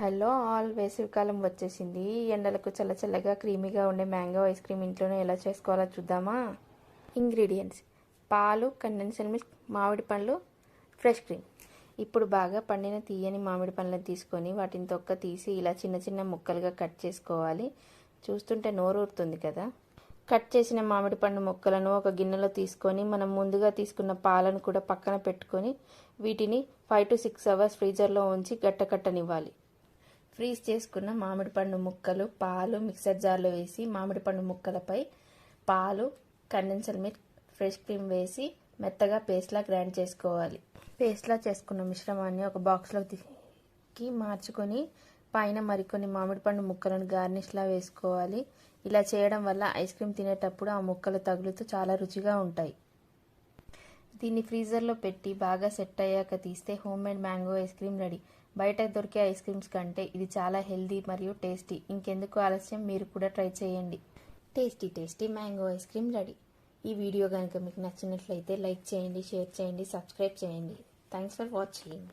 Hello all, వేసవికాలం వచ్చేసింది. ఎండలకు చల్లచల్లగా క్రీమీగా ఉండే మ్యాంగో ఐస్ క్రీమ్ ఇంట్లోనే ఎలా చేసుకోవాలో చూద్దామా. ఇంగ్రీడియంట్స్: పాలు, కండెన్స్డ్ మిల్క్, మామిడి పండ్లు, ఫ్రెష్ క్రీమ్. ఇప్పుడు బాగా పండిన తీయని మామిడి పండ్లను తీసుకొని వాటిని తొక్క తీసి ఇలా చిన్న చిన్న ముక్కలుగా కట్ చేసుకోవాలి. చూస్తుంటే నోరూరుతుంది కదా. కట్ చేసిన మామిడి పండు ముక్కలను ఒక గిన్నెలో తీసుకొని మనం ముందుగా తీసుకున్న పాలను కూడా పక్కన పెట్టుకొని వీటిని 5 to 6 అవర్స్ ఫ్రీజర్లో ఉంచి గట్టకట్టనివ్వాలి. ఫ్రీజ్ చేసుకున్న మామిడి పండు ముక్కలు, పాలు మిక్సర్ జార్లో వేసి మామిడి పండు ముక్కలపై పాలు, కండెన్స్డ్ మిల్క్, ఫ్రెష్ క్రీమ్ వేసి మెత్తగా పేస్ట్లా గ్రైండ్ చేసుకోవాలి. పేస్ట్లా చేసుకున్న మిశ్రమాన్ని ఒక బాక్స్లోకి మార్చుకొని పైన మరికొన్ని మామిడి పండు ముక్కలను గార్నిష్లా వేసుకోవాలి. ఇలా చేయడం వల్ల ఐస్ క్రీమ్ తినేటప్పుడు ఆ ముక్కలు తగులుతూ చాలా రుచిగా ఉంటాయి. దీన్ని ఫ్రీజర్లో పెట్టి బాగా సెట్ అయ్యాక తీస్తే home made mango ice cream ready. బయట దొరికే ఐస్ క్రీమ్స్ కంటే ఇది చాలా హెల్దీ మరియు టేస్టీ. ఇంకెందుకు ఆలస్యం, మీరు కూడా ట్రై చేయండి. Tasty mango ice cream ready. ఈ వీడియో కనుక మీకు నచ్చినట్లయితే లైక్ చేయండి, షేర్ చేయండి, సబ్స్క్రైబ్ చేయండి. Thanks for watching.